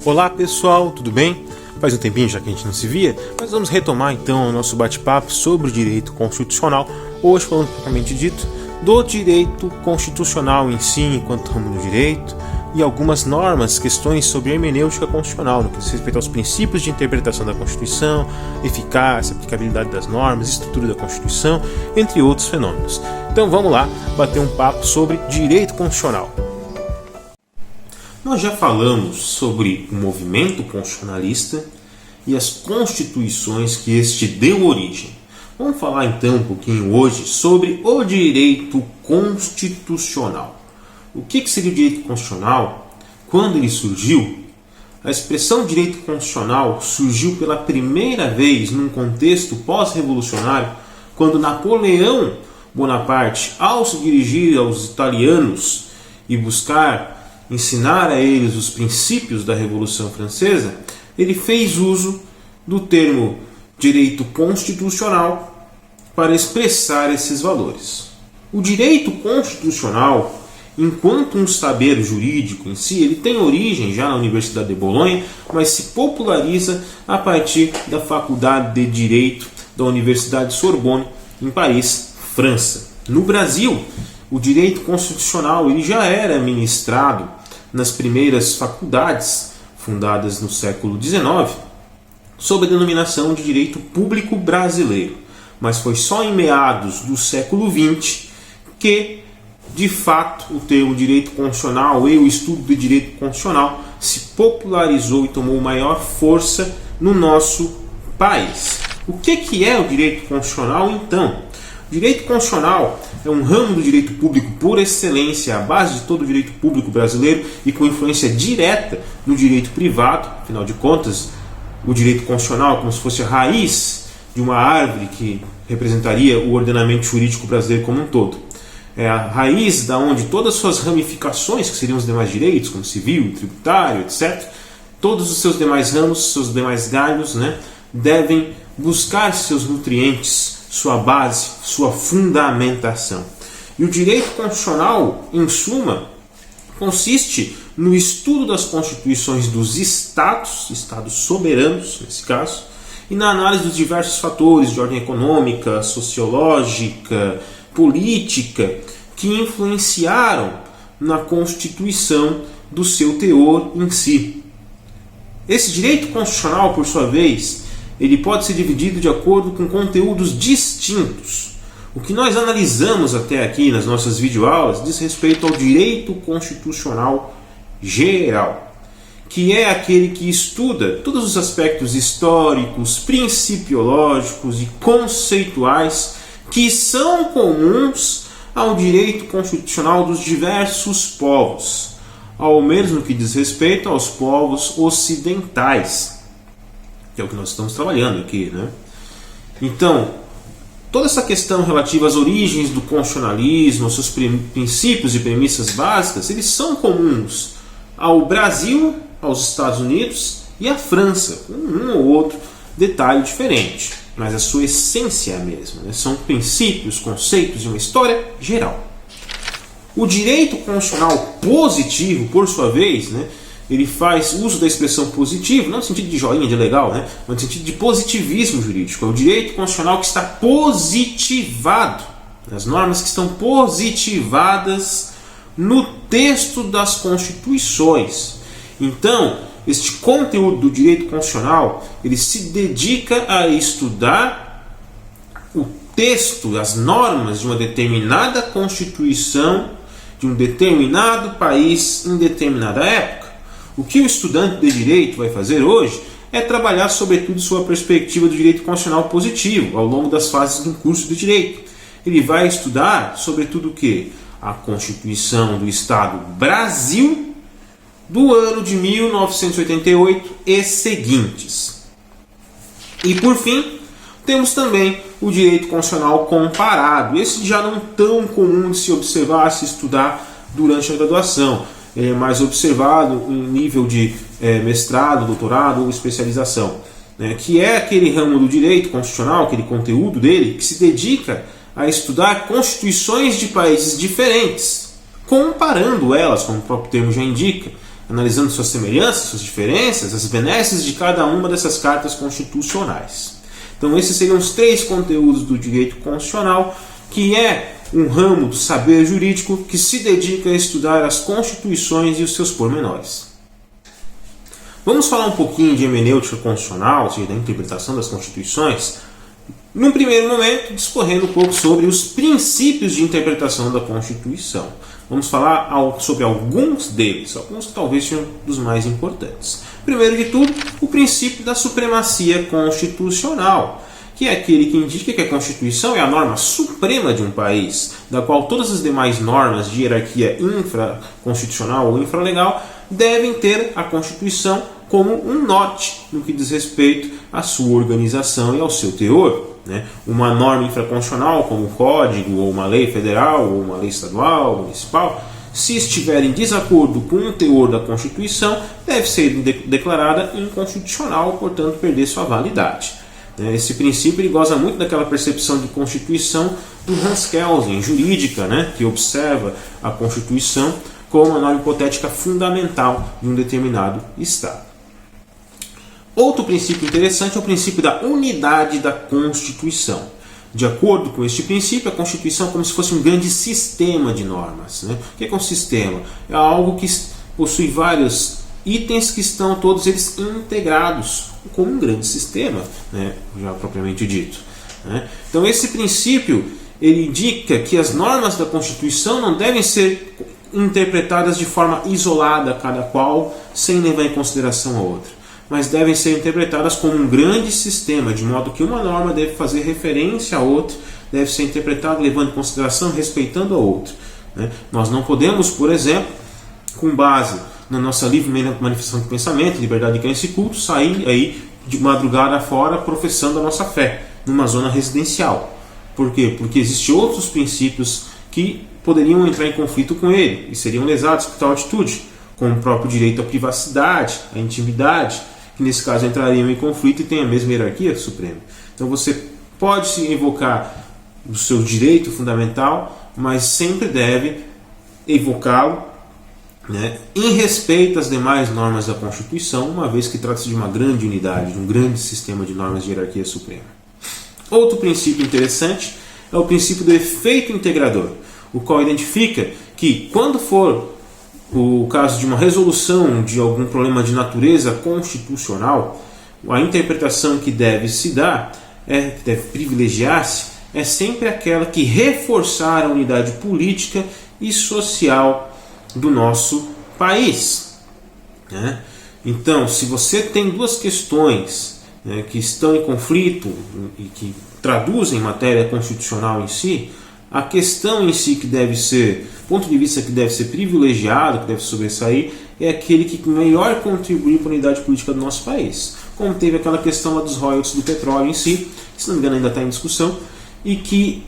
Olá pessoal, tudo bem? Faz um tempinho já que a gente não se via, mas vamos retomar então o nosso bate-papo sobre o direito constitucional, hoje falando propriamente dito do direito constitucional em si, enquanto ramo do direito, e algumas normas, questões sobre a hermenêutica constitucional, no que diz respeito aos princípios de interpretação da Constituição, eficácia, aplicabilidade das normas, estrutura da Constituição, entre outros fenômenos. Então vamos lá bater um papo sobre direito constitucional. Nós já falamos sobre o movimento constitucionalista e as constituições que este deu origem. Vamos falar então um pouquinho hoje sobre o direito constitucional. O que seria o direito constitucional? Quando ele surgiu, a expressão direito constitucional surgiu pela primeira vez num contexto pós-revolucionário, quando Napoleão Bonaparte, ao se dirigir aos italianos e buscar ensinar a eles os princípios da Revolução Francesa, ele fez uso do termo direito constitucional para expressar esses valores. O direito constitucional, enquanto um saber jurídico em si, ele tem origem já na Universidade de Bolonha, mas se populariza a partir da Faculdade de Direito da Universidade de Sorbonne, em Paris, França. No Brasil, o direito constitucional ele já era ministrado nas primeiras faculdades fundadas no século XIX, sob a denominação de direito público brasileiro. Mas foi só em meados do século XX que, de fato, o termo direito constitucional e o estudo do direito constitucional se popularizou e tomou maior força no nosso país. O que é o direito constitucional, então? O direito constitucional é um ramo do direito público por excelência, a base de todo o direito público brasileiro e com influência direta no direito privado. Afinal de contas, o direito constitucional é como se fosse a raiz de uma árvore que representaria o ordenamento jurídico brasileiro como um todo. É a raiz da onde todas as suas ramificações, que seriam os demais direitos, como civil, tributário, etc., todos os seus demais ramos, seus demais galhos, devem buscar seus nutrientes, sua base, sua fundamentação. E o direito constitucional, em suma, consiste no estudo das constituições dos estados soberanos, nesse caso, e na análise dos diversos fatores de ordem econômica, sociológica, política, que influenciaram na constituição do seu teor em si. Esse direito constitucional, por sua vez, ele pode ser dividido de acordo com conteúdos distintos. O que nós analisamos até aqui nas nossas videoaulas diz respeito ao direito constitucional geral, que é aquele que estuda todos os aspectos históricos, principiológicos e conceituais que são comuns ao direito constitucional dos diversos povos, ao mesmo que diz respeito aos povos ocidentais, que é o que nós estamos trabalhando aqui, Então, toda essa questão relativa às origens do constitucionalismo, aos seus princípios e premissas básicas, eles são comuns ao Brasil, aos Estados Unidos e à França, com um ou outro detalhe diferente, mas a sua essência é a mesma, São princípios, conceitos e uma história geral. O direito constitucional positivo, por sua vez, ele faz uso da expressão positivo, não no sentido de joinha, de legal, mas no sentido de positivismo jurídico. É o direito constitucional que está positivado, as normas que estão positivadas no texto das constituições. Então, este conteúdo do direito constitucional, ele se dedica a estudar o texto, as normas de uma determinada constituição, de um determinado país em determinada época. O que o estudante de direito vai fazer hoje é trabalhar sobretudo sob a perspectiva do direito constitucional positivo, ao longo das fases do curso de direito. Ele vai estudar sobretudo o quê? A Constituição do Estado Brasil do ano de 1988 e seguintes. E por fim, temos também o direito constitucional comparado. Esse já não tão comum de se observar, se estudar durante a graduação. É mais observado em nível de mestrado, doutorado ou especialização, que é aquele ramo do direito constitucional, aquele conteúdo dele, que se dedica a estudar constituições de países diferentes, comparando elas, como o próprio termo já indica, analisando suas semelhanças, suas diferenças, as benesses de cada uma dessas cartas constitucionais. Então esses seriam os 3 conteúdos do direito constitucional, que é um ramo do saber jurídico que se dedica a estudar as constituições e os seus pormenores. Vamos falar um pouquinho de hermenêutica constitucional, ou seja, da interpretação das constituições, num primeiro momento discorrendo um pouco sobre os princípios de interpretação da Constituição. Vamos falar sobre alguns deles, alguns que talvez sejam dos mais importantes. Primeiro de tudo, o princípio da supremacia constitucional, que é aquele que indica que a Constituição é a norma suprema de um país, da qual todas as demais normas de hierarquia infraconstitucional ou infralegal devem ter a Constituição como um norte no que diz respeito à sua organização e ao seu teor. Uma norma infraconstitucional, como um código, ou uma lei federal, ou uma lei estadual, municipal, se estiver em desacordo com o teor da Constituição, deve ser declarada inconstitucional, portanto perder sua validade. Esse princípio ele goza muito daquela percepção de Constituição do Hans Kelsen, jurídica, que observa a Constituição como uma norma hipotética fundamental de um determinado Estado. Outro princípio interessante é o princípio da unidade da Constituição. De acordo com este princípio, a Constituição é como se fosse um grande sistema de normas. O que é um sistema? É algo que possui vários itens que estão todos eles integrados como um grande sistema, já propriamente dito. Então esse princípio ele indica que as normas da Constituição não devem ser interpretadas de forma isolada, cada qual, sem levar em consideração a outra, mas devem ser interpretadas como um grande sistema, de modo que uma norma deve fazer referência a outra, deve ser interpretada levando em consideração, respeitando a outra. Nós não podemos, por exemplo, com base na nossa livre manifestação de pensamento, liberdade de crença e culto, sair aí de madrugada fora professando a nossa fé, numa zona residencial. Por quê? Porque existem outros princípios que poderiam entrar em conflito com ele e seriam lesados por tal atitude, como o próprio direito à privacidade, à intimidade, que nesse caso entrariam em conflito e têm a mesma hierarquia suprema. Então você pode se invocar o seu direito fundamental, mas sempre deve evocá-lo em respeito às demais normas da Constituição, uma vez que trata-se de uma grande unidade, de um grande sistema de normas de hierarquia suprema. Outro princípio interessante é o princípio do efeito integrador, o qual identifica que quando for o caso de uma resolução de algum problema de natureza constitucional, a interpretação que deve se dar, que deve privilegiar-se, é sempre aquela que reforçar a unidade política e social do nosso país. Então, se você tem duas questões que estão em conflito e que traduzem matéria constitucional em si, a questão em si que deve ser, ponto de vista que deve ser privilegiado, que deve sobressair, é aquele que melhor contribuir para a unidade política do nosso país. Como teve aquela questão lá dos royalties do petróleo em si, que se não me engano ainda está em discussão, e que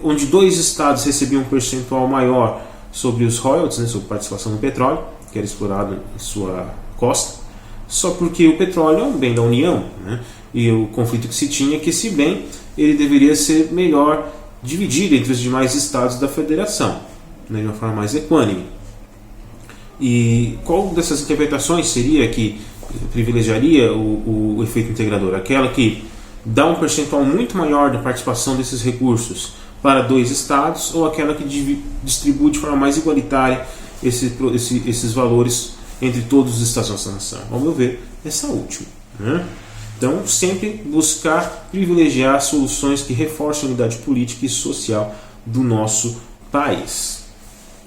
onde 2 estados recebiam um percentual maior sobre os royalties, sobre participação no petróleo, que era explorado em sua costa, só porque o petróleo é um bem da União, e o conflito que se tinha é que esse bem ele deveria ser melhor dividido entre os demais estados da federação, de uma forma mais equânime. E qual dessas interpretações seria que privilegiaria o efeito integrador? Aquela que dá um percentual muito maior da participação desses recursos para 2 estados, ou aquela que distribui de forma mais igualitária esses valores entre todos os estados da nação? Ao meu ver, essa última. Então, sempre buscar privilegiar soluções que reforcem a unidade política e social do nosso país.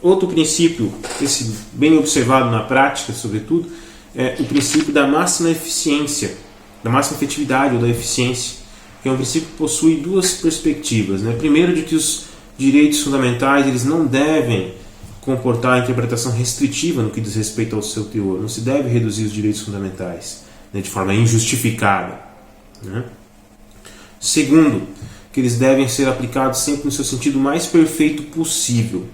Outro princípio, esse bem observado na prática, sobretudo, é o princípio da máxima eficiência, da máxima efetividade ou da eficiência, que é um princípio que possui 2 perspectivas. Primeiro, de que os direitos fundamentais eles não devem comportar interpretação restritiva no que diz respeito ao seu teor, não se deve reduzir os direitos fundamentais de forma injustificada. Segundo, que eles devem ser aplicados sempre no seu sentido mais perfeito possível.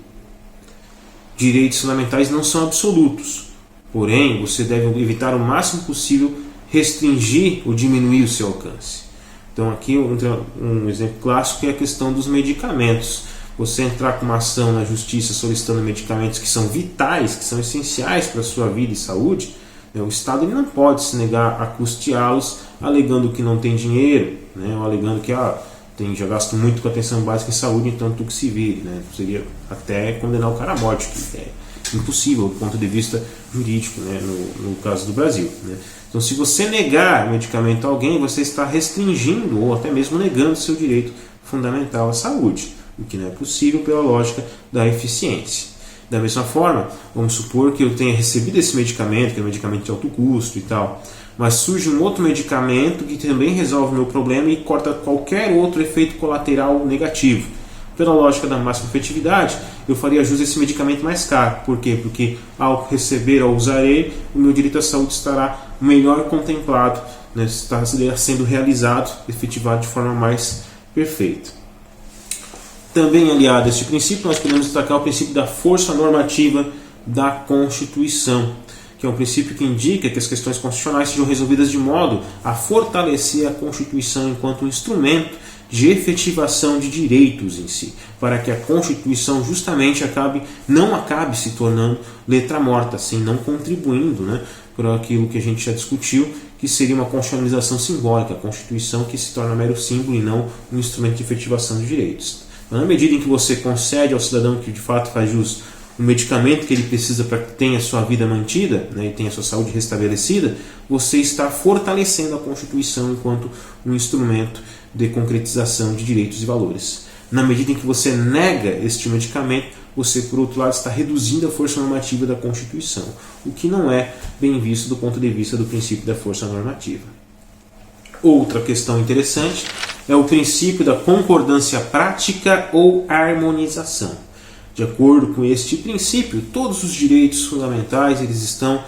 Direitos fundamentais não são absolutos, porém você deve evitar o máximo possível restringir ou diminuir o seu alcance. Então aqui um exemplo clássico é a questão dos medicamentos. você entrar com uma ação na justiça solicitando medicamentos que são vitais, que são essenciais para a sua vida e saúde, o Estado ele não pode se negar a custeá-los alegando que não tem dinheiro, ou alegando que já gasto muito com atenção básica em saúde, então tudo que se vire. Seria até condenar o cara à morte, que é impossível do ponto de vista jurídico, no caso do Brasil. Então, se você negar medicamento a alguém, você está restringindo ou até mesmo negando seu direito fundamental à saúde, o que não é possível pela lógica da eficiência. Da mesma forma, vamos supor que eu tenha recebido esse medicamento, que é um medicamento de alto custo e tal, mas surge um outro medicamento que também resolve o meu problema e corta qualquer outro efeito colateral negativo. Pela lógica da máxima efetividade, eu faria jus a esse medicamento mais caro. Por quê? Porque ao receber, ao usar ele, o meu direito à saúde estará melhor contemplado, está sendo realizado, efetivado de forma mais perfeita. Também aliado a este princípio, nós podemos destacar o princípio da força normativa da Constituição, que é um princípio que indica que as questões constitucionais sejam resolvidas de modo a fortalecer a Constituição enquanto um instrumento de efetivação de direitos em si, para que a Constituição justamente não acabe se tornando letra morta, assim, não contribuindo para aquilo que a gente já discutiu, que seria uma constitucionalização simbólica, a Constituição que se torna mero símbolo e não um instrumento de efetivação de direitos. Na medida em que você concede ao cidadão que de fato faz jus o medicamento que ele precisa para que tenha a sua vida mantida, e tenha a sua saúde restabelecida, você está fortalecendo a Constituição enquanto um instrumento de concretização de direitos e valores. Na medida em que você nega este medicamento, você, por outro lado, está reduzindo a força normativa da Constituição, o que não é bem visto do ponto de vista do princípio da força normativa. Outra questão interessante é o princípio da concordância prática ou harmonização. De acordo com este princípio, todos os direitos fundamentais eles estão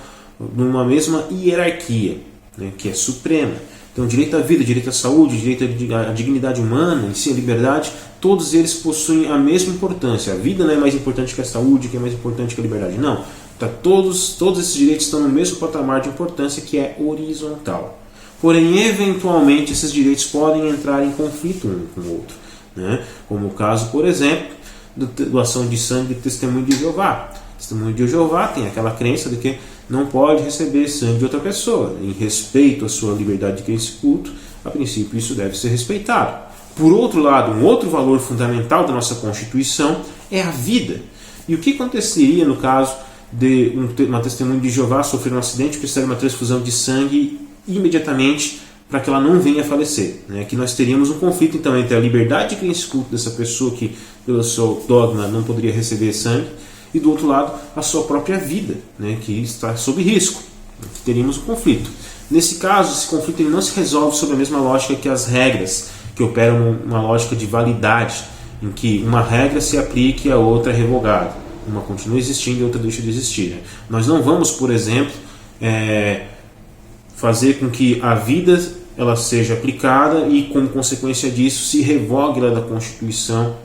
numa mesma hierarquia, que é suprema. Então, direito à vida, direito à saúde, direito à dignidade humana, em si, a liberdade, todos eles possuem a mesma importância. A vida não é mais importante que a saúde, que é mais importante que a liberdade. Não. Todos esses direitos estão no mesmo patamar de importância, que é horizontal. Porém, eventualmente, esses direitos podem entrar em conflito um com o outro. Como o caso, por exemplo, da doação de sangue de testemunho de Jeová. Testemunho de Jeová tem aquela crença de que não pode receber sangue de outra pessoa. Em respeito à sua liberdade de crença e culto, a princípio isso deve ser respeitado. Por outro lado, um outro valor fundamental da nossa Constituição é a vida. E o que aconteceria no caso de uma testemunha de Jeová sofrer um acidente e precisar de uma transfusão de sangue imediatamente para que ela não venha a falecer? Que nós teríamos um conflito então entre a liberdade de crença e culto dessa pessoa que, pelo seu dogma, não poderia receber sangue, e do outro lado, a sua própria vida, que está sob risco. Teríamos um conflito. Nesse caso, esse conflito ele não se resolve sob a mesma lógica que as regras, que operam uma lógica de validade, em que uma regra se aplique e a outra é revogada. Uma continua existindo e a outra deixa de existir. Nós não vamos, por exemplo, fazer com que a vida ela seja aplicada e, como consequência disso, se revogue lá da Constituição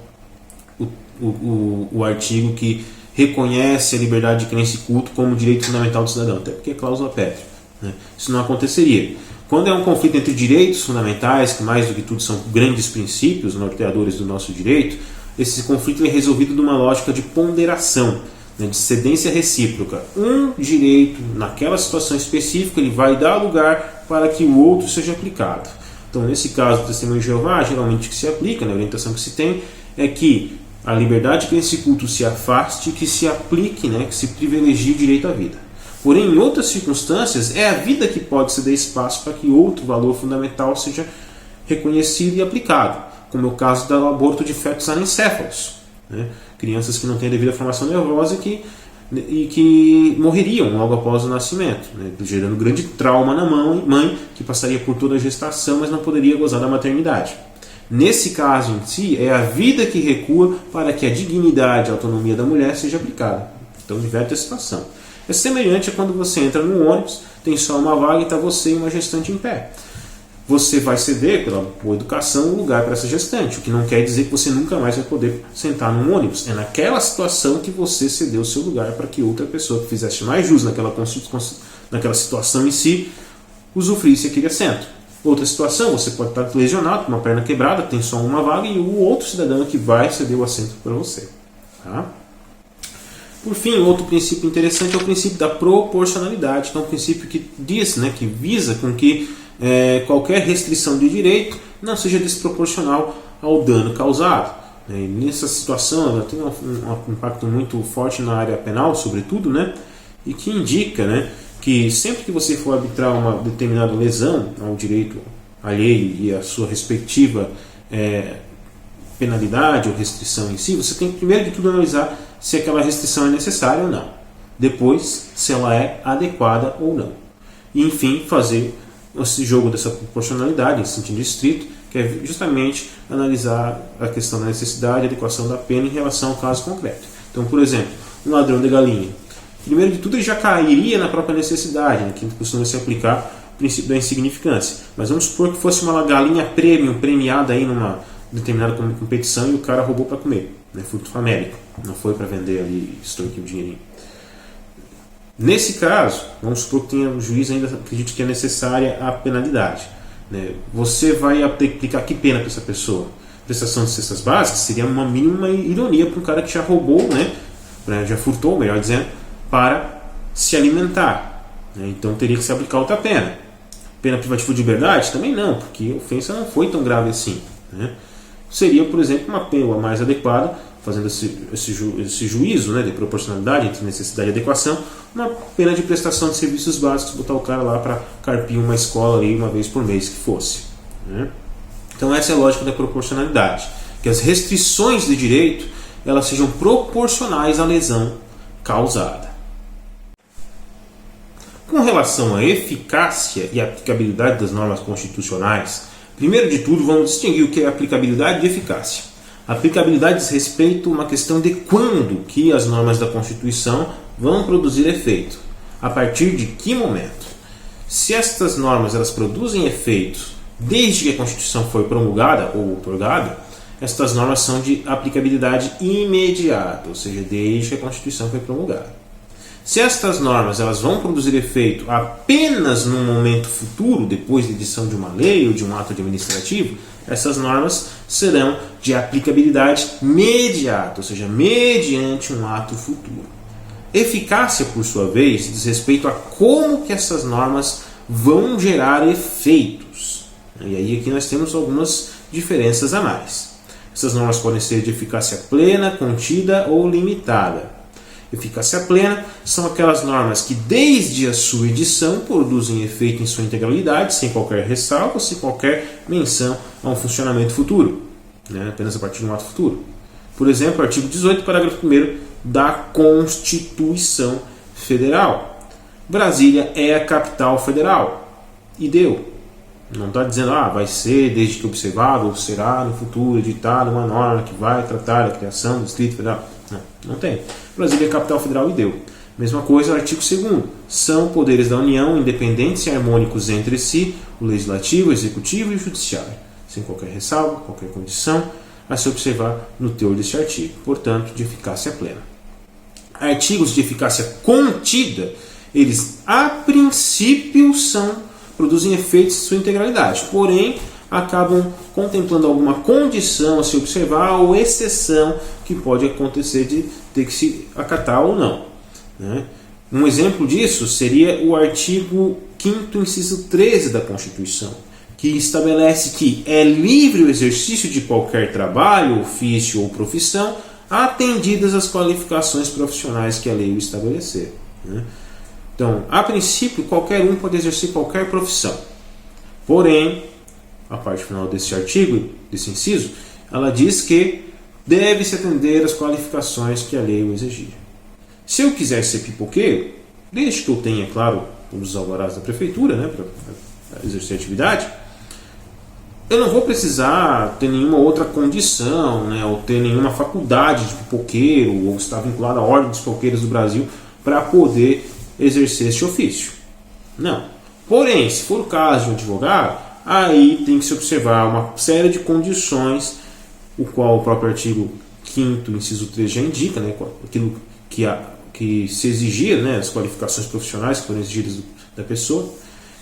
o artigo que reconhece a liberdade de crença e culto como direito fundamental do cidadão, até porque é cláusula pétrea. Isso não aconteceria. Quando é um conflito entre direitos fundamentais, que mais do que tudo são grandes princípios norteadores do nosso direito, esse conflito é resolvido numa lógica de ponderação, de cedência recíproca. Um direito, naquela situação específica, ele vai dar lugar para que o outro seja aplicado. Então, nesse caso do testemunho de Jeová, geralmente o que se aplica, a orientação que se tem, é que a liberdade que esse culto se afaste, que se aplique, que se privilegie o direito à vida. Porém, em outras circunstâncias, é a vida que pode ceder espaço para que outro valor fundamental seja reconhecido e aplicado, como é o caso do aborto de fetos anencéfalos. Crianças que não têm a devida formação nervosa e que morreriam logo após o nascimento, gerando grande trauma na mãe, que passaria por toda a gestação, mas não poderia gozar da maternidade. Nesse caso em si, é a vida que recua para que a dignidade e a autonomia da mulher seja aplicada. Então, inverte a situação. É semelhante a quando você entra num ônibus, tem só uma vaga e está você e uma gestante em pé. Você vai ceder, pela boa educação, um lugar para essa gestante, o que não quer dizer que você nunca mais vai poder sentar num ônibus. É naquela situação que você cedeu o seu lugar para que outra pessoa que fizesse mais jus naquela situação em si, usufruísse aquele assento. Outra situação, você pode estar lesionado, com uma perna quebrada, tem só uma vaga e o outro cidadão que vai ceder o assento para você. Tá? Por fim, outro princípio interessante é o princípio da proporcionalidade, que é um princípio que diz, que visa com que qualquer restrição de direito não seja desproporcional ao dano causado. E nessa situação, ela tem um impacto muito forte na área penal, sobretudo, e que indica que sempre que você for arbitrar uma determinada lesão ao direito alheio e a sua respectiva penalidade ou restrição em si, você tem que primeiro de tudo analisar se aquela restrição é necessária ou não. Depois, se ela é adequada ou não. E, enfim, fazer esse jogo dessa proporcionalidade, em sentido estrito, que é justamente analisar a questão da necessidade e adequação da pena em relação ao caso concreto. Então, por exemplo, um ladrão de galinha. Primeiro de tudo, ele já cairia na própria necessidade, que costuma se aplicar o princípio da insignificância. Mas vamos supor que fosse uma galinha premium, premiada aí numa determinada competição e o cara roubou para comer. Fruto famélico. Não foi para vender ali, extorquir o dinheirinho. Nesse caso, vamos supor que o juiz ainda acredite que é necessária a penalidade. Você vai aplicar que pena para essa pessoa? Prestação de cestas básicas seria uma mínima ironia para um cara que já roubou, já furtou, melhor dizendo, para se alimentar. Então teria que se aplicar outra pena. Pena privativa de liberdade? Também não, porque a ofensa não foi tão grave assim. Seria, por exemplo, uma pena mais adequada, fazendo esse juízo de proporcionalidade entre necessidade e adequação, uma pena de prestação de serviços básicos, botar o cara lá para carpir uma escola ali uma vez por mês que fosse. Então essa é a lógica da proporcionalidade, que as restrições de direito elas sejam proporcionais à lesão causada. Com relação à eficácia e aplicabilidade das normas constitucionais, primeiro de tudo vamos distinguir o que é aplicabilidade e eficácia. A aplicabilidade diz respeito a uma questão de quando que as normas da Constituição vão produzir efeito. A partir de que momento? Se estas normas elas produzem efeitos desde que a Constituição foi promulgada ou outorgada, estas normas são de aplicabilidade imediata, ou seja, desde que a Constituição foi promulgada. Se estas normas elas vão produzir efeito apenas num momento futuro, depois da edição de uma lei ou de um ato administrativo, essas normas serão de aplicabilidade imediata, ou seja, mediante um ato futuro. Eficácia, por sua vez, diz respeito a como que essas normas vão gerar efeitos. E aí aqui nós temos algumas diferenças a mais. Essas normas podem ser de eficácia plena, contida ou limitada. Eficácia plena são aquelas normas que desde a sua edição produzem efeito em sua integralidade, sem qualquer ressalva, sem qualquer menção a um funcionamento futuro, apenas a partir de um ato futuro. Por exemplo, o artigo 18, parágrafo 1º da Constituição Federal. Brasília é a capital federal. E deu. Não está dizendo, vai ser desde que observado ou será no futuro editada uma norma que vai tratar da criação do Distrito Federal. Não tem. Brasília é a capital federal e deu. Mesma coisa, o artigo 2º. São poderes da União independentes e harmônicos entre si, o Legislativo, o Executivo e o Judiciário, sem qualquer ressalva, qualquer condição a se observar no teor deste artigo, portanto, de eficácia plena. Artigos de eficácia contida, eles a princípio produzem efeitos em sua integralidade, porém acabam contemplando alguma condição a se observar ou exceção que pode acontecer de ter que se acatar ou não. Um exemplo disso seria o artigo 5º, inciso 13 da Constituição, que estabelece que é livre o exercício de qualquer trabalho, ofício ou profissão, atendidas as qualificações profissionais que a lei o estabelecer. Então, a princípio, qualquer um pode exercer qualquer profissão. Porém, a parte final desse artigo, desse inciso, ela diz que deve-se atender às qualificações que a lei o exigir. Se eu quiser ser pipoqueiro, desde que eu tenha, claro, os alvarás da prefeitura, para exercer a atividade, eu não vou precisar ter nenhuma outra condição, ou ter nenhuma faculdade de pipoqueiro, ou estar vinculado à Ordem dos Pipoqueiros do Brasil para poder exercer este ofício. Não. Porém, se for o caso de um advogado, aí tem que se observar uma série de condições, o qual o próprio artigo 5º, inciso 3 já indica, aquilo que se exigia, as qualificações profissionais que foram exigidas da pessoa,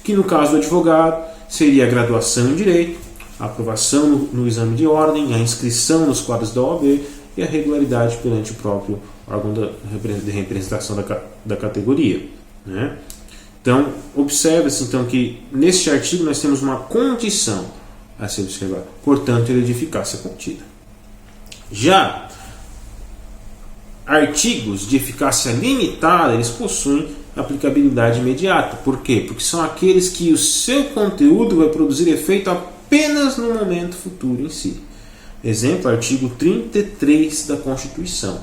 que no caso do advogado seria a graduação em Direito, a aprovação no exame de ordem, a inscrição nos quadros da OAB e a regularidade perante o próprio órgão de representação da categoria, né? Então, observa-se então que neste artigo nós temos uma condição a ser observada, portanto, ele é de eficácia contida. Já artigos de eficácia limitada, eles possuem aplicabilidade imediata. Por quê? Porque são aqueles que o seu conteúdo vai produzir efeito apenas no momento futuro em si. Exemplo, artigo 33 da Constituição.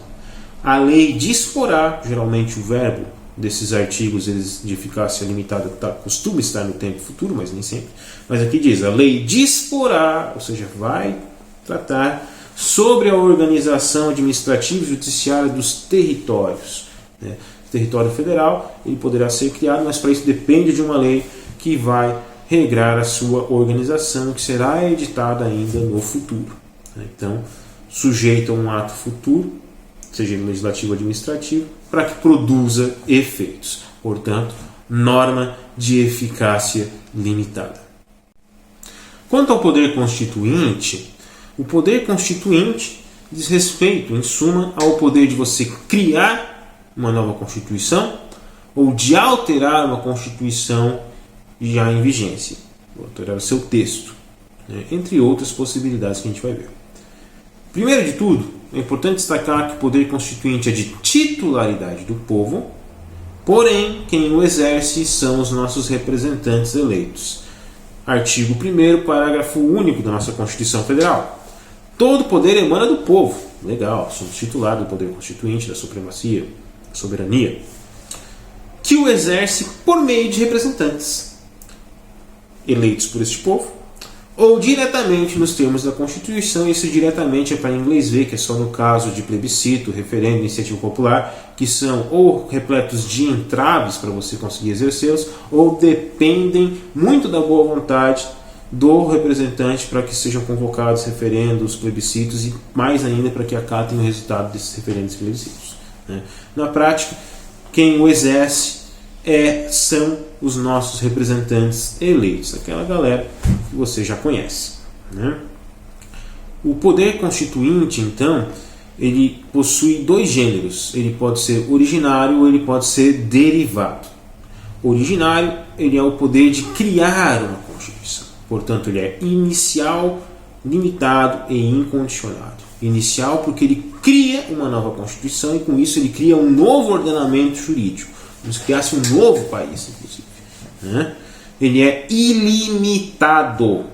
A lei disporá, geralmente o verbo desses artigos de eficácia limitada costuma estar no tempo futuro, mas nem sempre. Mas aqui diz, a lei disporá, ou seja, vai tratar sobre a organização administrativa e judiciária dos territórios. Né? O território federal ele poderá ser criado, mas para isso depende de uma lei que vai regrar a sua organização, que será editada ainda no futuro. Né? Então, sujeito a um ato futuro, seja legislativo ou administrativo, para que produza efeitos. Portanto, norma de eficácia limitada. Quanto ao poder constituinte, o poder constituinte diz respeito, em suma, ao poder de você criar uma nova Constituição ou de alterar uma Constituição já em vigência, alterar o seu texto, né? Entre outras possibilidades que a gente vai ver. Primeiro de tudo, é importante destacar que o poder constituinte é de titularidade do povo, porém, quem o exerce são os nossos representantes eleitos. Artigo 1º, parágrafo único da nossa Constituição Federal. Todo poder emana do povo. Legal, somos titulares do poder constituinte, da supremacia, da soberania, que o exerce por meio de representantes eleitos por este povo, ou diretamente nos termos da Constituição. Isso diretamente é para inglês ver, que é só no caso de plebiscito, referendo, iniciativa popular, que são ou repletos de entraves para você conseguir exercê-los, ou dependem muito da boa vontade do representante para que sejam convocados referendos, plebiscitos e mais ainda para que acatem o resultado desses referendos e plebiscitos. Né? Na prática, quem o exerce são os nossos representantes eleitos, aquela galera que você já conhece. Né? O poder constituinte, então, ele possui dois gêneros. Ele pode ser originário ou ele pode ser derivado. Originário, ele é o poder de criar uma Constituição. Portanto, ele é inicial, limitado e incondicionado. Inicial porque ele cria uma nova Constituição e com isso ele cria um novo ordenamento jurídico. Como se criasse um novo país, inclusive. Né? Ele é ilimitado.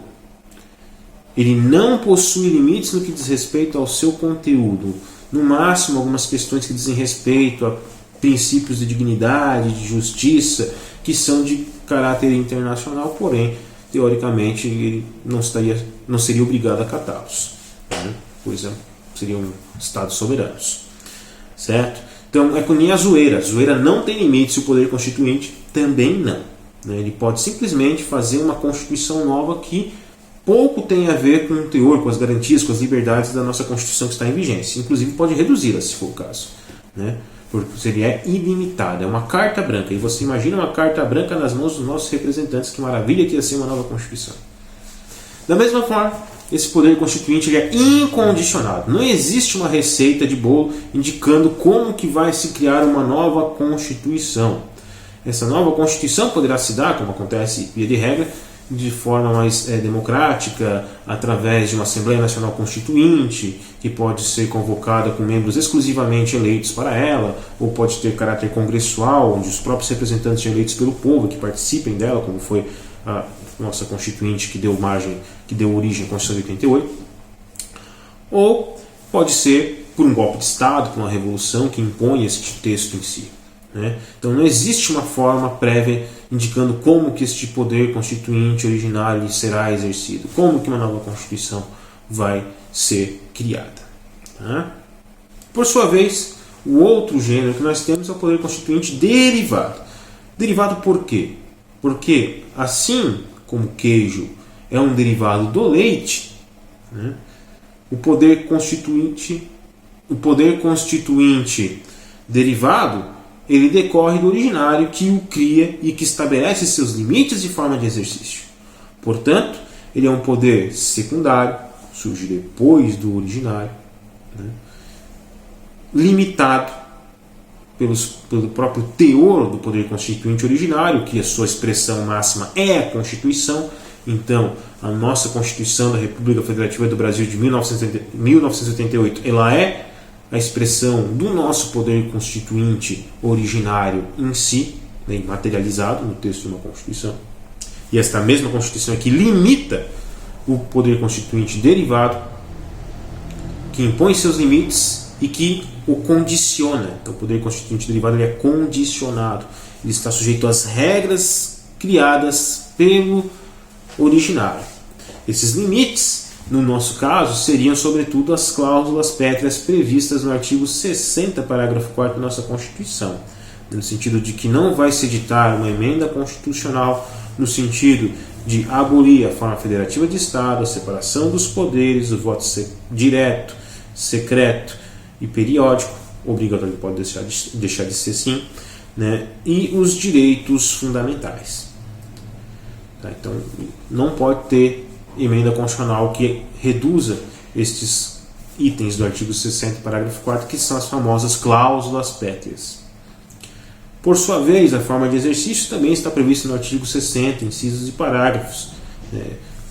Ele não possui limites no que diz respeito ao seu conteúdo. No máximo, algumas questões que dizem respeito a princípios de dignidade, de justiça, que são de caráter internacional, porém, teoricamente, ele não seria obrigado a acatá-los. Né? Pois seriam estados soberanos. Certo? Então, é que nem a zoeira. A zoeira não tem limites e o poder constituinte também não. Né? Ele pode simplesmente fazer uma Constituição nova que pouco tem a ver com o teor, com as garantias, com as liberdades da nossa Constituição que está em vigência. Inclusive, pode reduzi-la, se for o caso. Né? Porque ele é ilimitado. É uma carta branca. E você imagina uma carta branca nas mãos dos nossos representantes. Que maravilha que ia ser uma nova Constituição. Da mesma forma, esse poder constituinte ele é incondicionado. Não existe uma receita de bolo indicando como que vai se criar uma nova Constituição. Essa nova Constituição poderá se dar, como acontece via de regra, de forma mais democrática, através de uma Assembleia Nacional Constituinte, que pode ser convocada com membros exclusivamente eleitos para ela, ou pode ter caráter congressual, onde os próprios representantes são eleitos pelo povo que participem dela, como foi a nossa Constituinte que deu origem à Constituição de 88, ou pode ser por um golpe de Estado, por uma revolução que impõe este texto em si. Né? Então não existe uma forma prévia indicando como que este poder constituinte originário será exercido, como que uma nova Constituição vai ser criada. Tá? Por sua vez, o outro gênero que nós temos é o poder constituinte derivado. Derivado por quê? Porque assim como o queijo é um derivado do leite, né, o poder constituinte derivado, ele decorre do originário que o cria e que estabelece seus limites e forma de exercício. Portanto, ele é um poder secundário, surge depois do originário, né? Limitado pelo próprio teor do poder constituinte originário, que a sua expressão máxima é a Constituição. Então, a nossa Constituição da República Federativa do Brasil de 1988, ela é a expressão do nosso poder constituinte originário em si, né, materializado no texto de uma Constituição. E esta mesma Constituição aqui limita o poder constituinte derivado, que impõe seus limites e que o condiciona. Então, o poder constituinte derivado ele é condicionado. Ele está sujeito às regras criadas pelo originário. Esses limites, no nosso caso, seriam sobretudo as cláusulas pétreas previstas no artigo 60, parágrafo 4º da nossa Constituição, no sentido de que não vai se editar uma emenda constitucional no sentido de abolir a forma federativa de Estado, a separação dos poderes, o voto direto, secreto e periódico, obrigatório pode deixar de ser sim, né? E os direitos fundamentais. Tá? Então, não pode ter emenda constitucional que reduza estes itens do artigo 60, parágrafo 4º, que são as famosas cláusulas pétreas. Por sua vez, a forma de exercício também está prevista no artigo 60, incisos e parágrafos.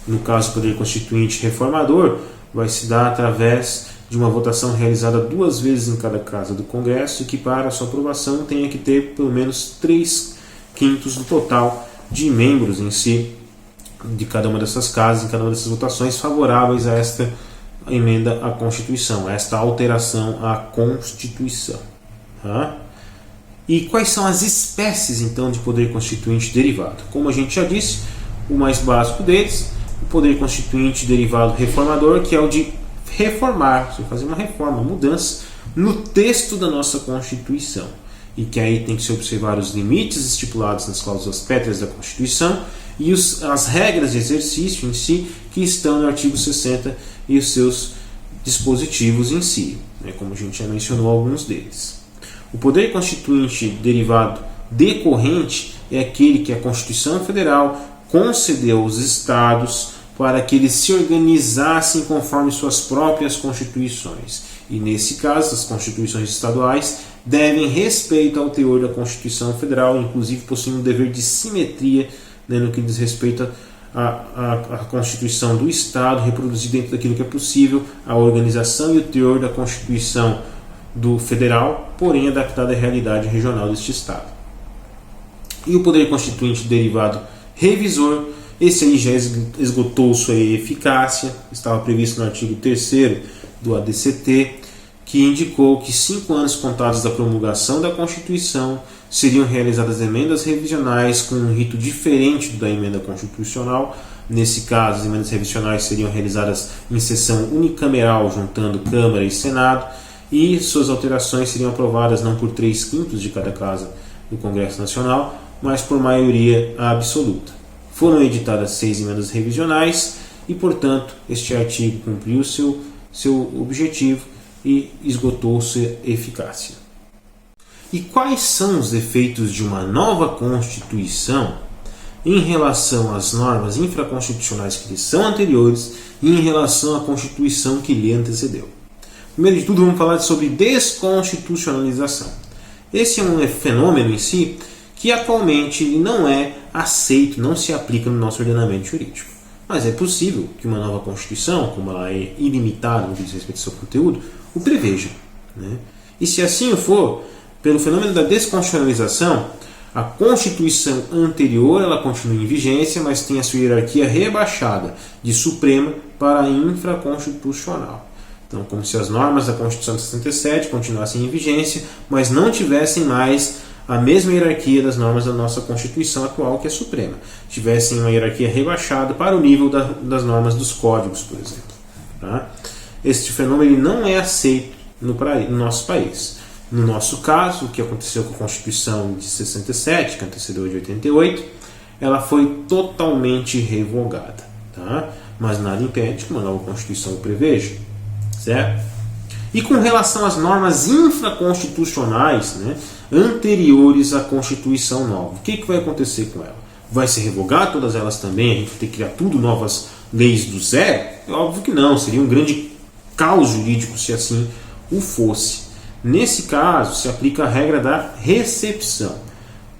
No caso do poder constituinte reformador, vai se dar através de uma votação realizada 2 vezes em cada casa do Congresso e que para sua aprovação tenha que ter pelo menos 3/5 do total de membros em si de cada uma dessas casas, em cada uma dessas votações favoráveis a esta emenda à Constituição, a esta alteração à Constituição. Tá? E quais são as espécies, então, de poder constituinte derivado? Como a gente já disse, o mais básico deles, o poder constituinte derivado reformador, que é o de reformar, fazer uma reforma, uma mudança no texto da nossa Constituição. E que aí tem que se observar os limites estipulados nas cláusulas pétreas da Constituição e as regras de exercício em si, que estão no artigo 60 e os seus dispositivos em si, né, como a gente já mencionou alguns deles. O poder constituinte derivado decorrente é aquele que a Constituição Federal concedeu aos Estados para que eles se organizassem conforme suas próprias constituições. E nesse caso, as constituições estaduais devem respeito ao teor da Constituição Federal, inclusive possuem um dever de simetria, né, no que diz respeito à Constituição do Estado, reproduzir dentro daquilo que é possível a organização e o teor da Constituição do Federal, porém adaptada à realidade regional deste Estado. E o poder constituinte derivado revisor, esse aí já esgotou sua eficácia, estava previsto no artigo 3º do ADCT, que indicou que 5 anos contados da promulgação da Constituição seriam realizadas emendas revisionais com um rito diferente do da emenda constitucional. Nesse caso, as emendas revisionais seriam realizadas em sessão unicameral, juntando Câmara e Senado, e suas alterações seriam aprovadas não por 3/5 de cada casa do Congresso Nacional, mas por maioria absoluta. Foram editadas 6 emendas revisionais e, portanto, este artigo cumpriu seu objetivo e esgotou sua eficácia. E quais são os efeitos de uma nova Constituição em relação às normas infraconstitucionais que lhe são anteriores e em relação à Constituição que lhe antecedeu? Primeiro de tudo, vamos falar sobre desconstitucionalização. Esse é um fenômeno em si que atualmente ele não é aceito, não se aplica no nosso ordenamento jurídico. Mas é possível que uma nova Constituição, como ela é ilimitada no que diz respeito ao seu conteúdo, o preveja. Né? E se assim for, pelo fenômeno da desconstitucionalização, a Constituição anterior ela continua em vigência, mas tem a sua hierarquia rebaixada de Suprema para infraconstitucional. Então, como se as normas da Constituição de 67 continuassem em vigência, mas não tivessem mais a mesma hierarquia das normas da nossa Constituição atual, que é Suprema. Tivessem uma hierarquia rebaixada para o nível das normas dos códigos, por exemplo. Tá? Este fenômeno ele não é aceito no nosso país. No nosso caso, o que aconteceu com a Constituição de 67, que antecedeu a de 88, ela foi totalmente revogada. Tá? Mas nada impede que uma nova Constituição o preveja. Certo? E com relação às normas infraconstitucionais, né, anteriores à Constituição nova, o que vai acontecer com ela? vai se revogar todas elas também? A gente vai ter que criar tudo, novas leis do zero? É óbvio que não, seria um grande caos jurídico se assim o fosse. Nesse caso, se aplica a regra da recepção.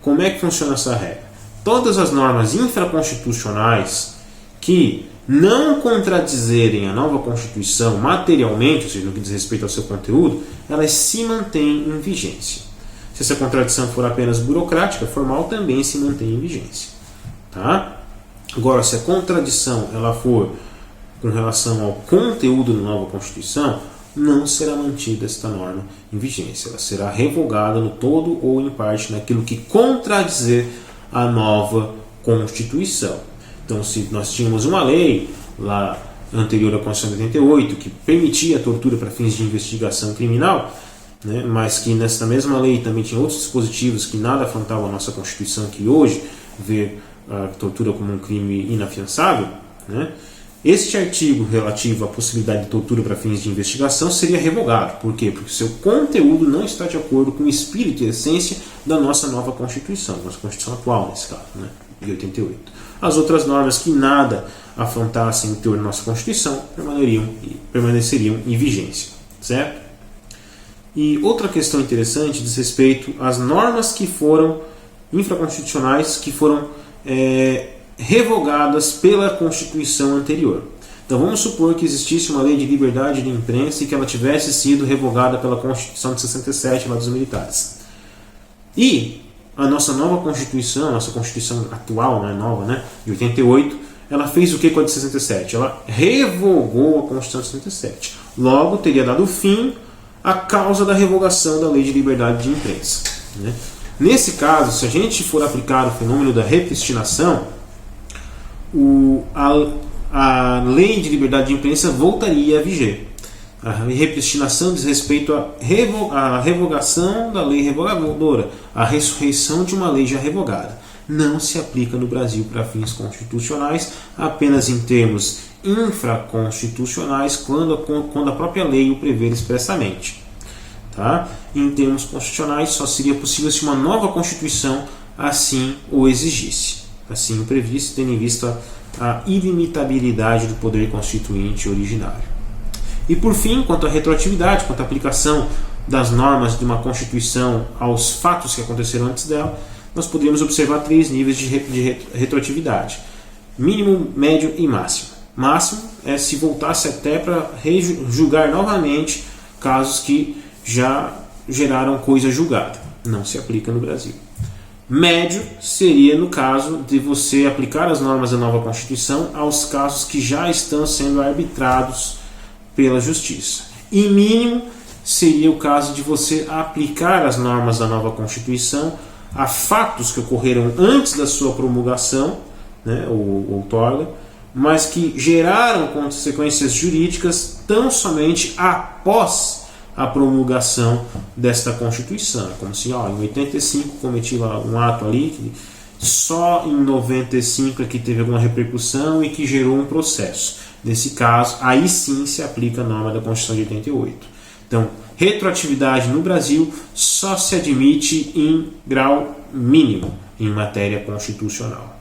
Como é que funciona essa regra? Todas as normas infraconstitucionais que não contradizerem a nova Constituição materialmente, ou seja, no que diz respeito ao seu conteúdo, elas se mantêm em vigência. Se essa contradição for apenas burocrática, formal, também se mantém em vigência. Tá? Agora, se a contradição ela for com relação ao conteúdo da nova Constituição, não será mantida esta norma em vigência. Ela será revogada no todo ou em parte naquilo que contradizer a nova Constituição. Então, se nós tínhamos uma lei lá anterior à Constituição de 88 que permitia a tortura para fins de investigação criminal, né, mas que nessa mesma lei também tinha outros dispositivos que nada afrontavam a nossa Constituição, que hoje vê a tortura como um crime inafiançável, né, este artigo relativo à possibilidade de tortura para fins de investigação seria revogado. Por quê? Porque o seu conteúdo não está de acordo com o espírito e essência da nossa nova Constituição, nossa Constituição atual nesse caso, né, de 88. As outras normas que nada afrontassem o teor da nossa Constituição permaneceriam em vigência, certo? E outra questão interessante diz respeito às normas que foram infraconstitucionais, que foram revogadas pela Constituição anterior. Então vamos supor que existisse uma lei de liberdade de imprensa e que ela tivesse sido revogada pela Constituição de 67, lá dos militares. E a nossa nova Constituição, a nossa Constituição atual, né, nova, né, de 88, ela fez o que com a de 67? Ela revogou a Constituição de 67. Logo, teria dado fim à causa da revogação da Lei de Liberdade de Imprensa, né? Nesse caso, se a gente for aplicar o fenômeno da repristinação, a Lei de Liberdade de Imprensa voltaria a viger. A repristinação diz respeito à revogação da lei revogadora, a ressurreição de uma lei já revogada. Não se aplica no Brasil para fins constitucionais, apenas em termos infraconstitucionais, quando a própria lei o prevê expressamente. Tá? Em termos constitucionais, só seria possível se uma nova Constituição assim o exigisse, assim o previsse, tendo em vista a ilimitabilidade do poder constituinte originário. E por fim, quanto à retroatividade, quanto à aplicação das normas de uma Constituição aos fatos que aconteceram antes dela, nós poderíamos observar 3 níveis de retroatividade: mínimo, médio e máximo. Máximo é se voltasse até para julgar novamente casos que já geraram coisa julgada. Não se aplica no Brasil. Médio seria no caso de você aplicar as normas da nova Constituição aos casos que já estão sendo arbitrados pela Justiça. E mínimo seria o caso de você aplicar as normas da nova Constituição a fatos que ocorreram antes da sua promulgação, né, ou outorga, mas que geraram consequências jurídicas tão somente após a promulgação desta Constituição. Como se, em 85 cometi lá um ato ali, que só em 95 é que teve alguma repercussão e que gerou um processo. Nesse caso, aí sim se aplica a norma da Constituição de 88. Então, retroatividade no Brasil só se admite em grau mínimo em matéria constitucional.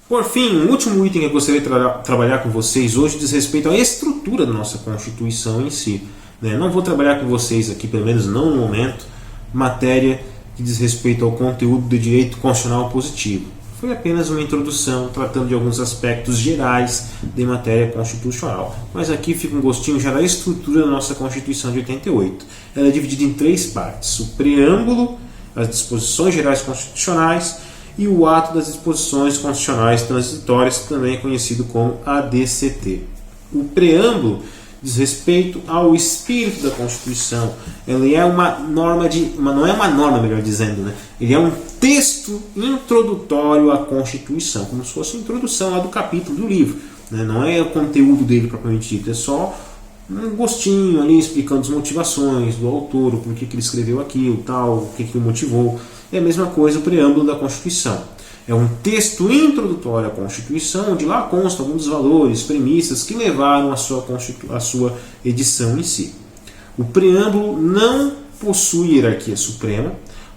Por fim, um último item que eu gostaria de trabalhar com vocês hoje diz respeito à estrutura da nossa Constituição em si. Não vou trabalhar com vocês aqui, pelo menos não no momento, matéria que diz respeito ao conteúdo do direito constitucional positivo. Foi apenas uma introdução tratando de alguns aspectos gerais de matéria constitucional. Mas aqui fica um gostinho já da estrutura da nossa Constituição de 88. Ela é dividida em 3 partes: o preâmbulo, as disposições gerais constitucionais e o ato das disposições constitucionais transitórias, também conhecido como ADCT. O preâmbulo diz respeito ao espírito da Constituição. Ele é uma norma não é uma norma, melhor dizendo, né? Ele é um texto introdutório à Constituição, como se fosse a introdução lá do capítulo do livro, né? Não é o conteúdo dele propriamente dito, é só um gostinho ali explicando as motivações do autor, o porquê que ele escreveu aquilo, tal, o que o motivou. É a mesma coisa o preâmbulo da Constituição. É um texto introdutório à Constituição, onde lá constam alguns valores, premissas que levaram a sua edição em si. O preâmbulo não possui hierarquia suprema.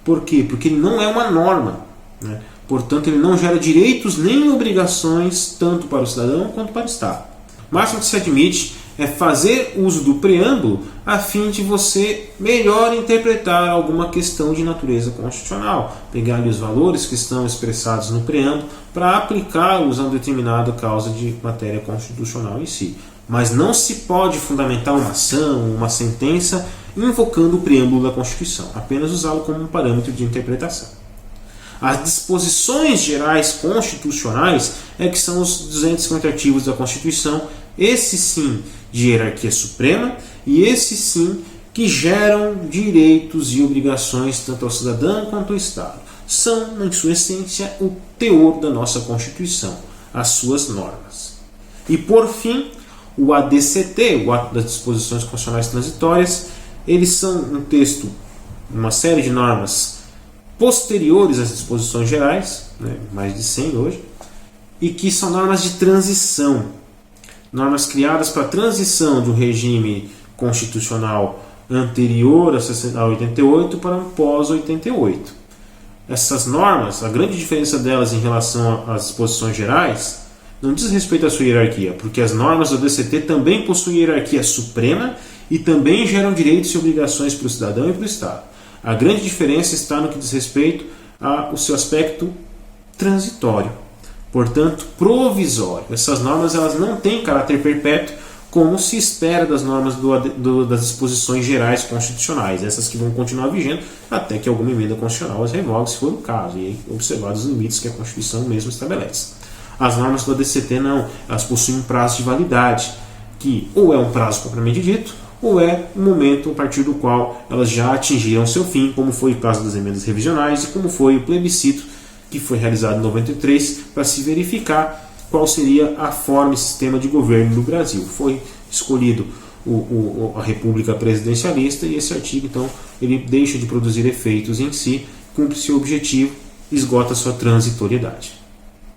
Por quê? Porque ele não é uma norma, né? Portanto, ele não gera direitos nem obrigações tanto para o cidadão quanto para o Estado. O máximo que se admite é fazer uso do preâmbulo a fim de você melhor interpretar alguma questão de natureza constitucional, pegar ali os valores que estão expressados no preâmbulo para aplicá-los a uma determinada causa de matéria constitucional em si. Mas não se pode fundamentar uma ação, uma sentença, invocando o preâmbulo da Constituição, apenas usá-lo como um parâmetro de interpretação. As disposições gerais constitucionais é que são os 250 artigos da Constituição, esse sim de hierarquia suprema e esse sim que geram direitos e obrigações tanto ao cidadão quanto ao Estado. São, em sua essência, o teor da nossa Constituição, as suas normas. E por fim, o ADCT, o Ato das Disposições Constitucionais Transitórias, eles são um texto, uma série de normas posteriores às disposições gerais, mais de 100 hoje, e que são normas de transição, normas criadas para a transição de um regime constitucional anterior a 88 para um pós-88. Essas normas, a grande diferença delas em relação às disposições gerais, não diz respeito à sua hierarquia, porque as normas do ADCT também possuem hierarquia suprema e também geram direitos e obrigações para o cidadão e para o Estado. A grande diferença está no que diz respeito ao seu aspecto transitório, portanto provisório. Essas normas elas não têm caráter perpétuo, como se espera das normas das disposições gerais constitucionais, essas que vão continuar vigendo até que alguma emenda constitucional as revogue, se for o caso, e observados os limites que a Constituição mesmo estabelece. As normas do ADCT não, elas possuem um prazo de validade, que ou é um prazo propriamente dito, ou é um momento a partir do qual elas já atingiram seu fim, como foi o caso das emendas revisionais e como foi o plebiscito que foi realizado em 93 para se verificar qual seria a forma e sistema de governo do Brasil. Foi escolhido a República Presidencialista e esse artigo, então, ele deixa de produzir efeitos em si, cumpre seu objetivo e esgota sua transitoriedade.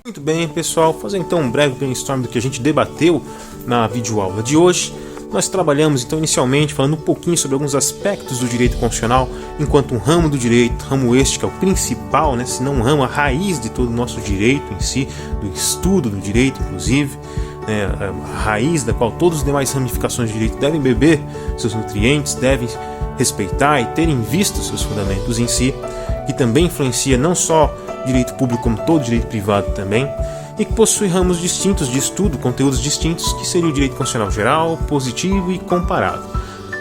Muito bem, pessoal, fazer então um breve brainstorm do que a gente debateu na videoaula de hoje. Nós trabalhamos então inicialmente falando um pouquinho sobre alguns aspectos do direito constitucional enquanto um ramo do direito, ramo este que é o principal, se não um ramo, a raiz de todo o nosso direito em si, do estudo do direito inclusive, a raiz da qual todas as demais ramificações de direito devem beber seus nutrientes, devem respeitar e ter em vista os seus fundamentos em si, que também influencia não só direito público como todo direito privado também, e que possui ramos distintos de estudo, conteúdos distintos, que seria o direito constitucional geral, positivo e comparado.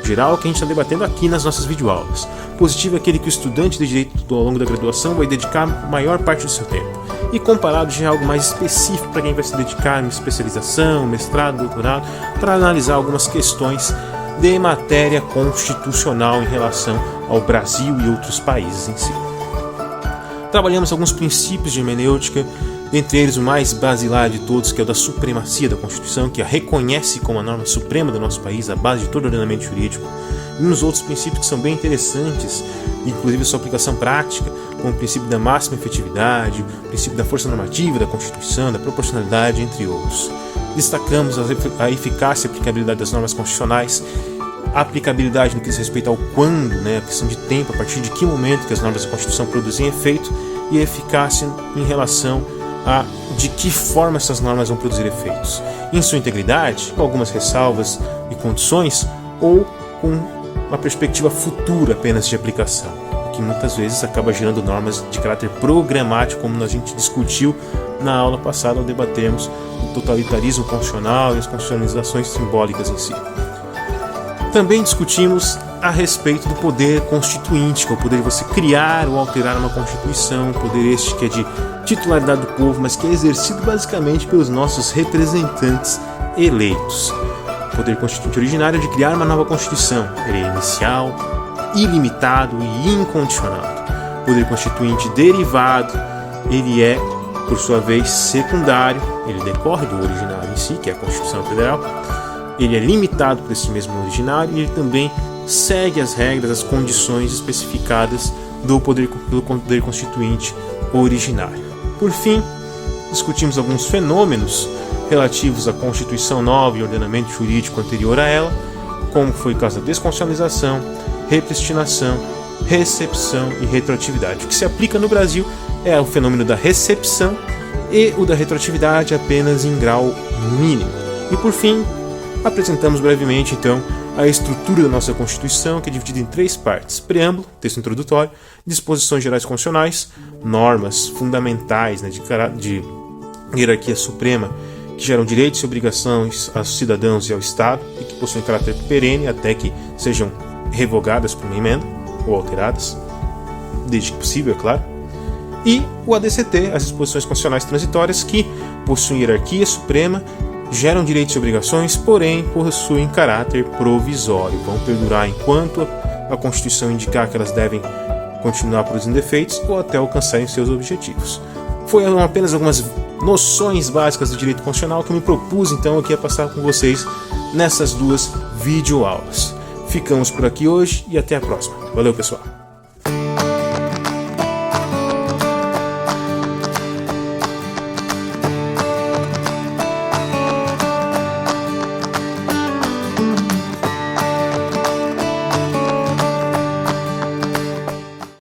Geral que a gente está debatendo aqui nas nossas videoaulas. Positivo é aquele que o estudante de direito ao longo da graduação vai dedicar a maior parte do seu tempo. E comparado já é algo mais específico para quem vai se dedicar em especialização, mestrado, doutorado, para analisar algumas questões de matéria constitucional em relação ao Brasil e outros países em si. Trabalhamos alguns princípios de hermenêutica, dentre eles o mais basilar de todos, que é o da supremacia da Constituição, que a reconhece como a norma suprema do nosso país, a base de todo o ordenamento jurídico. E uns outros princípios que são bem interessantes, inclusive a sua aplicação prática, como o princípio da máxima efetividade, o princípio da força normativa da Constituição, da proporcionalidade, entre outros. Destacamos a eficácia e aplicabilidade das normas constitucionais, a aplicabilidade no que diz respeito ao quando, a questão de tempo, a partir de que momento que as normas da Constituição produzem efeito, e a eficácia em relação a de que forma essas normas vão produzir efeitos. Em sua integridade, com algumas ressalvas e condições, ou com uma perspectiva futura apenas de aplicação, que muitas vezes acaba gerando normas de caráter programático, como a gente discutiu na aula passada ao debatermos o totalitarismo constitucional e as constitucionalizações simbólicas em si. Também discutimos a respeito do poder constituinte, que é o poder de você criar ou alterar uma Constituição, poder este que é de titularidade do povo, mas que é exercido basicamente pelos nossos representantes eleitos. O poder constituinte originário é de criar uma nova Constituição, ele é inicial, ilimitado e incondicionado. O poder constituinte derivado, ele é, por sua vez, secundário, ele decorre do originário em si, que é a Constituição Federal. Ele é limitado por esse mesmo originário e ele também segue as regras, as condições especificadas pelo poder constituinte originário. Por fim, discutimos alguns fenômenos relativos à Constituição nova e ordenamento jurídico anterior a ela, como foi o caso da desconstitucionalização, repristinação recepção e retroatividade. O que se aplica no Brasil é o fenômeno da recepção e o da retroatividade apenas em grau mínimo. E por fim, apresentamos brevemente então a estrutura da nossa Constituição, que é dividida em 3 partes: preâmbulo, texto introdutório, disposições gerais constitucionais, normas fundamentais, né, de hierarquia suprema, que geram direitos e obrigações aos cidadãos e ao Estado e que possuem caráter perene até que sejam revogadas por uma emenda ou alteradas, desde que possível, é claro. E o ADCT, as disposições constitucionais transitórias, que possuem hierarquia suprema, geram direitos e obrigações, porém possuem caráter provisório, vão perdurar enquanto a Constituição indicar que elas devem continuar produzindo efeitos ou até alcançarem seus objetivos. Foram apenas algumas noções básicas do direito constitucional que eu me propus então aqui a passar com vocês nessas 2 videoaulas. Ficamos por aqui hoje e até a próxima. Valeu, pessoal!